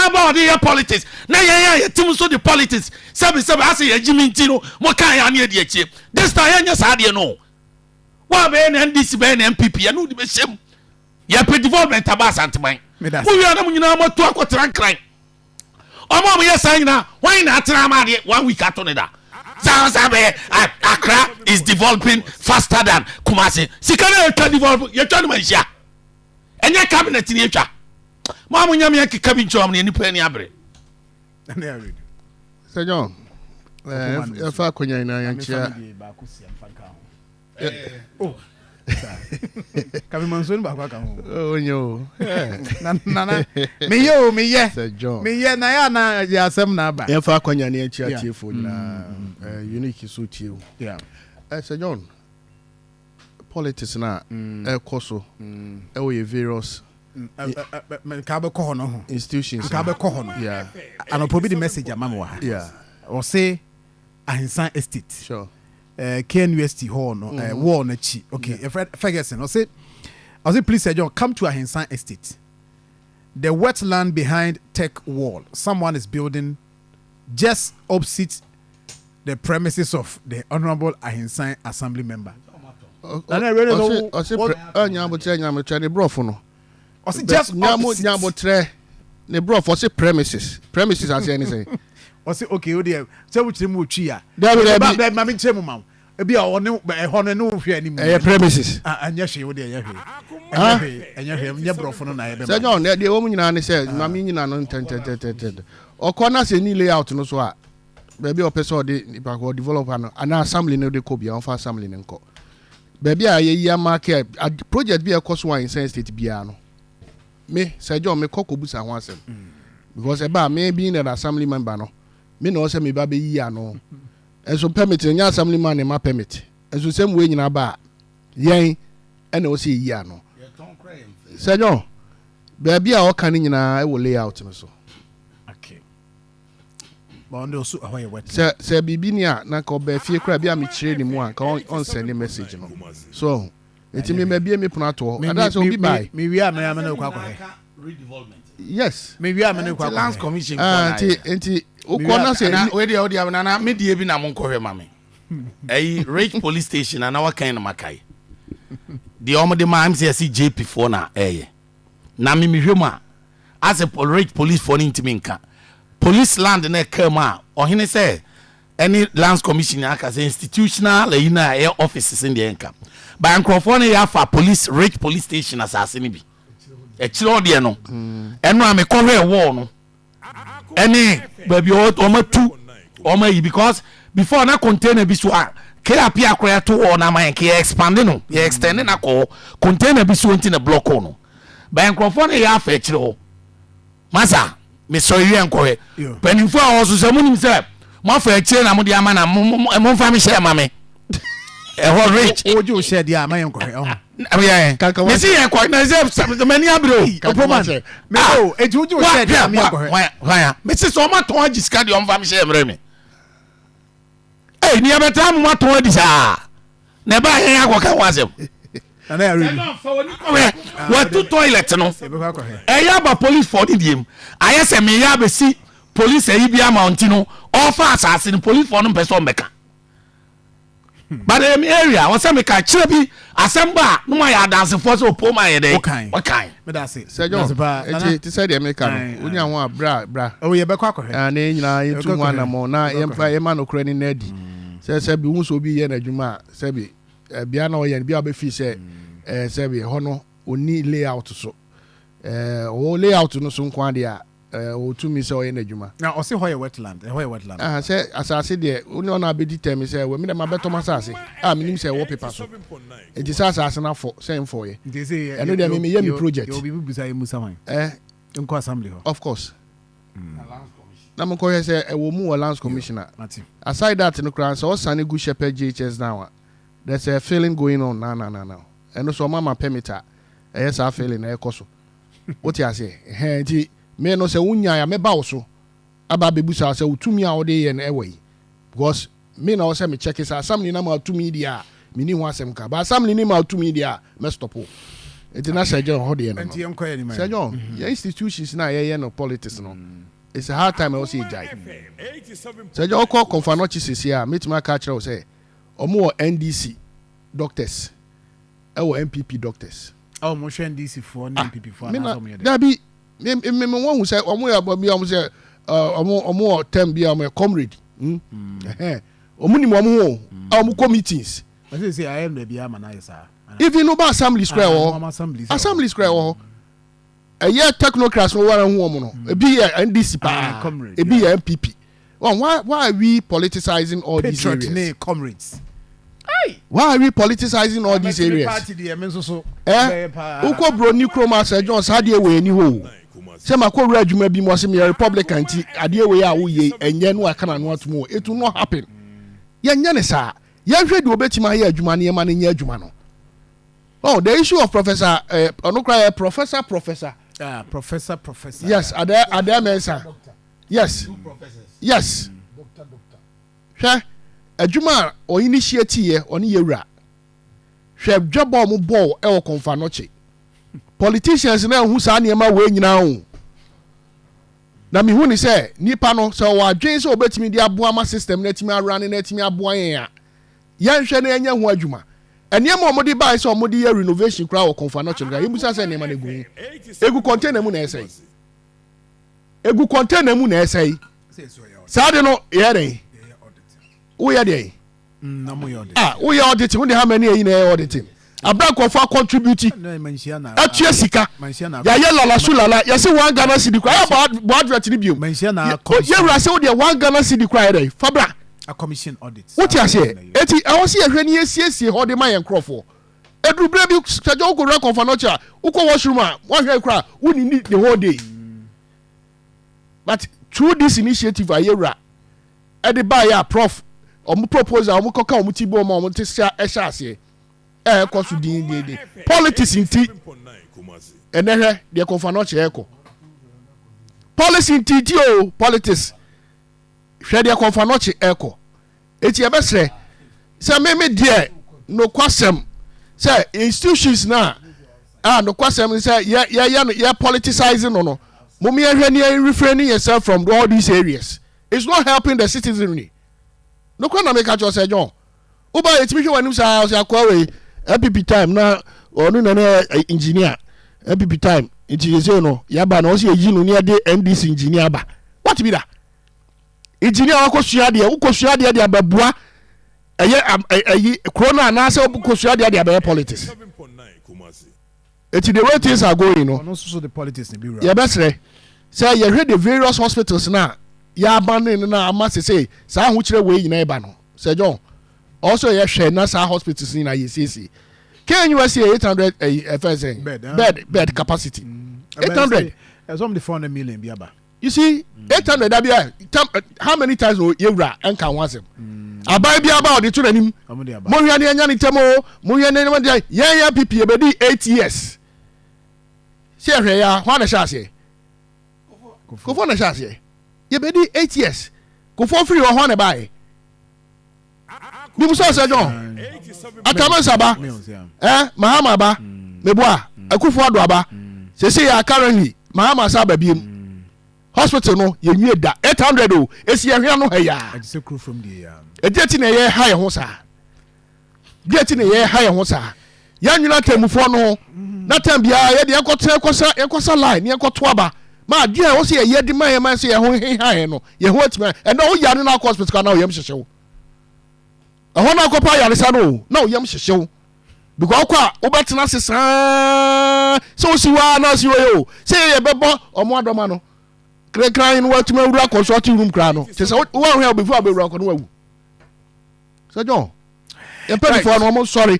about the politics. Na ya team so the politics. Sabi ase ya Jimmy Ntino mo kan ya na de achi. This time ya sa de no. Wa be na NDC be na MPP ya no de be shem. Ya pe development abas anteman. Wo wi na mo nyina mo to akotran kran. Omo mo ya san na, why na atra ma de 1 week ato ne da. Accra is developing faster than Kumasi. Sikana can develop. You're trying to mention. And your cabinet in your chat. Mamma Yamaki cabin chom any penny abre. Sir John, if I could in chair. Oh, coming soon back. Oh, no. Nana, me yo, me yes, Sir John. Me yeah, Nayana, ya some naba. If I could in chair for unique suit you. Yeah. Sir John, politics na koso various Kabe Kohono institutions. Kabe Kohono. Yeah. And I'll probably the message Mamma. Yeah. Or say Ahinsan Estate. Sure. KNUST Horn, War on Chi. Okay, Ferguson. I'll say, please, Sir John, come to Ahinsan Estate. The wetland behind Tech Wall. Someone is building just opposite the premises of the Honorable Ahinsan Assembly member. Just ne bro for say premises as anything. O say okay o dey say we tiri mu twi a. There ma me tiri mu ebi a one hono no hwe anim. Premises. Anya hwe wo dey anya hwe nya bro for no na e be. Say John dey wo mu nyina ne say ma me nyina no ten. Okona say ni layout no so a baby o person dey nipa ko developer no ana assembly no dey ko bia on fa assembly ne nko. Baby a ye market project bi e koso wan in state bia no. Me Sir John me kokko busa ho asem. Because eba me being an assembly member no. Me no say me ba be yi ano. Enso permit nya assembly man ma permit. Enso same way nyina ba yen e na o say yi ano. Sir John baby a o kan nyina e wo layout no so. Okay. Ba on do so how you wet. Say bibi ni a na ka ba fie kra bia me kire ni mu a ka on send message no. So eti me bia me puna to. Ada so bi bai. Me wi am na kwa kwa. Redevelopment. Yes. Me wi am na kwa kwa. Lands Commission. Enti ukona say we dey na me die bi na mo nkɔhwɛ ma me. Rage police station na wa kan na makai. The omode ma MCC JP for na na me hwɛ ma as a rage police for ntimi nka. Police land na come a ohene say any lands commission aka say institutional air offices in the enka. By nkrofo na ya fa police rage police station asase ni bi. E kire ode no. Eno a me kɔhwɛ wall no. Any baby oma yi because before na container bi so a KAP akora to o na man ke expand no ye extend na ko container bi so nti na block no ba nkrofo na ya fa kire ho masa me so yi enkohe penifo a oso se munim se mo fa kire na mo de ama na mo fa me share ma me ho rich oji o share dia ma enkohe me see enkohe na se many abro opoman me o eji oji o share dia ma enkohe me see so ma ton agiska de o fa me share mre me ni abeta mu maton adi sa na ba hen akoka wasem na ya ready what to toilet no ya ba police for the diem ayese me ya be si police ayi bia mountain no offer asase ni police for no person meka but em area was me ka kire bi asemba no ma ya dance for so po ma ye dey okay me da say Sir John ti say the America no unya ho bra o ye be kwa kwa na nyina yetu ho anamo na yemfa yema no kra ni na di se bi wunso bi ye na adwuma se bi bia na o ye bia be fi se bi ho no oni layout so o layout no so nkwa dia o tumi se o ye na adwuma na o se ho ye wetland se asase de oni ona be determine se we me na mabeto masase minim se wo paper so enti se asase na fo se mfo ye eno de me ye mi project you be busa ye musawan nko assembly ho of course na mo ko say e wo mu lands commissioner aside that no kran so sane good shepherd GHS now there's a feeling going on now and so mama permitter yes a feeling e koso what you say nti me no say unya ya me ba wo so aba bebusa say utumi a wo de ye na e wai because me na wo say me check is assembly na ma utumi dia me ni ho asem ka ba assembly ni ma utumi dia me stop International John hold the Enti enko ye ni Sir John, your institutions now no politics no. It's a hard time I see jai. Sir John call confanochi here, meet my catcher say omo NDC doctors. MPP doctors. Oh, mo hwe NDC for MPP for na so mo ye. That be me won who say omo ya bi am say omo term bi am comrade. Omo ni mo ho omo committees. I say I am the bia man na sir. Even no ba assembly square or assembly square or a year technocrats no one who no e be NDC pa e be MPP. Why are we politicizing all these areas? Comrades. Why are we politicizing all these areas? Uko bro ni kroma Sir John sadie we ni ho. Se makọ adwuma bi mo se me Republican ti ade we a wo ye enye no aka na no atomo it will not happen. Ye nya ne sa. Ye hwe de obetima ye adwuma ne ma ne nya adwuma no. Oh, the issue of Professor Professor. Professor. Yes, Ada Mensa. Yes. Yes. Doctor. Adwuma o initiate ye oni yewura. Hwe dwabo mo ball e wo konfa no che. Politicians na hu sa ne ma we nyina ho. Na mi hu ni say nipa no so wa dwen so obetimi di aboa ma system na timi arane na timi aboa yen a. Yan hwe na enya ho adwuma. Eniema omodi buy so omodi ye renovation kra wo konfa no che ga. Yebusa say ne ma na egu. Egu container mu na esai. Egu container mu na esai. Sa de no ye dey. Who are they? Who are auditing? Who how many are auditing? Abrank of our contributing. Actually, Sika. Ya la sulala. You say 1 Ghana cedi cry about what tribute. You say 1 Ghana cedi cry there. Fabra. A commission audit. What you say? Eti I was here when you see hold the my Crawford. Edru brebi Sajo go record for nocha. Uko washroom one here cry. Who need the whole day. But through this initiative I hear at the buyer prof omu proposal omu koka omu tibo omu te sha ase kosu din politics inti enehwe de konfa no che eko policy inti o politics hwe de konfa no che eko eti e besre se me de no kwasem se institutions na no kwasem se ya politicizing no mummy hwe ne refraining yourself from all these areas. It's not helping the citizenry. No kwa na make catch Sir John. Uba etimi hwe wanim sa akwa MPP time na onu na engineer MPP time it is no ya ba na o se yi no ne de NDC engineer ba. What be that? Engineer akosua de ukosua de ababua eye corona na se ukosua de abaya politics. It's the way things are going no. No so the politics be right. Ya besre say you heard the various hospitals na ya abandon na amase say sa hu kire we nyina eba no Sir John also ye hwe na sa hospitals ni na yesisi can you say 800 bed capacity 800 some the 400 million bi aba you see 800 that be how many times you ra enka wansem abai bi aba odi to nanim mo hwe ne anya ni temo mo hwe ne ma dey ya pp e be di 8 years se hwe ya hwa na sha se ko na sha se ye be di 8 years ko for free ho na buy bi muso Sir John atama saba mahama ba meboa akufo ado aba se ya currently mahama saba biem hospital no ye nwie da 800 o esi ehwe no ha ya se crew from the edeti na ye ha ye ho sa edeti na ye ha ye ho sa ya nwuna temufo no na tem bia ye de ekosa line ne ekoto aba ma dia wo se ye de man ye man se ye ho ha ye no ye ho atima e na o ya no na hospital na o yem hyehyew ho na akopa ya lesa no na o yem hyehyew because kwa obetena sesa so siwa na siwa yo se ye bebo omo adoma no kran no watuma wura consulting room kran no se wo hwe before abewura ko no wawu Sir John ye pay for no sorry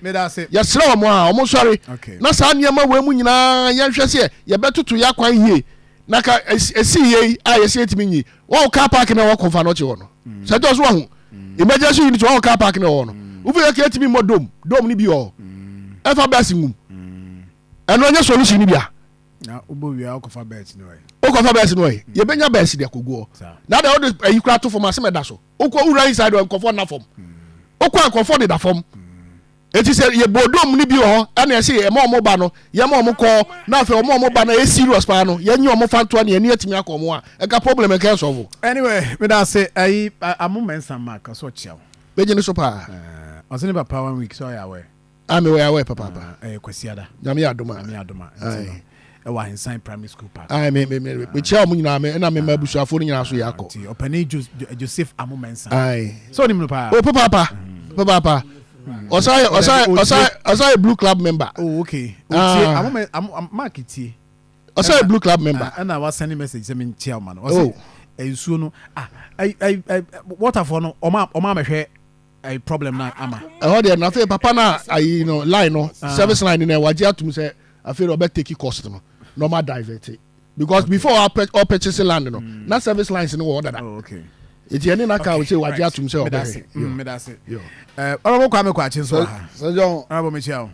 ye sere omo a omo sorry na sa niam we mu nyina ye hwe se ye betoto ya kwan hie na ka esi ye a ye se etimi nyi wo car park na wo konfa no che wo no Sir John so wo hu emergency unit wo car park na wo no wo fe ke etimi mo dom ni bi o efa basi ngum eno nya solution ni bia na ubo wi akofa bet no e okofa best no e ye benya best de akoguo na da wo ayi kura to form asem da so okọ ura inside o nkofo na form okọ nkofo de da form eti sɛ yɛ bodom ni bi hɔ ɛna ɛsɛ yɛ ma ɔmo ba no yɛ ma ɔmo kɔ na afɛ ɔmo ba na yɛ serious paa no yɛ nye ɔmo fa ntoa ne yɛ ni etimi akɔ ɔmo a ɛka problem ɛka ɛsɔfo. Anyway, me da say ayi amu mensa mark so chiao. Bɛgye ne so paa. Ɔsɛ ne papa 1 week so ɔyɛ awɛ. Me wɔ awɛ papa. Kwasiada. Nyame adoma. Ayi. Ɛwɔ Hensan primary school park. Me kyia ɔmo nyinaa me ɛna me ma busuafo no nyinaa so yɛ akɔ. Ɔpɛni Joseph amu mensa. Ayi. So ni mu paa. O papa. Osai blue club member. Oh, okay. Amu mark tie. Osai blue club member. And I was sending message to me chairman. Oh. Ensuo no I water for no oma mehwe a problem na ama. Ɛhɔ de na afɛ papa na ayi no line no service line na waje atum sɛ afɛ Robert take cost no normal divert it because before our purchase land no na service lines no wɔ dada. Oh, okay. Eti ɛne na ka wo sɛ waje atum sɛ ɔbɛhɛ. Me da se. Ɔrɔbɔ kwa me kwa kyin so ha. Sɛ John Ɔrɔbɔ me chia o.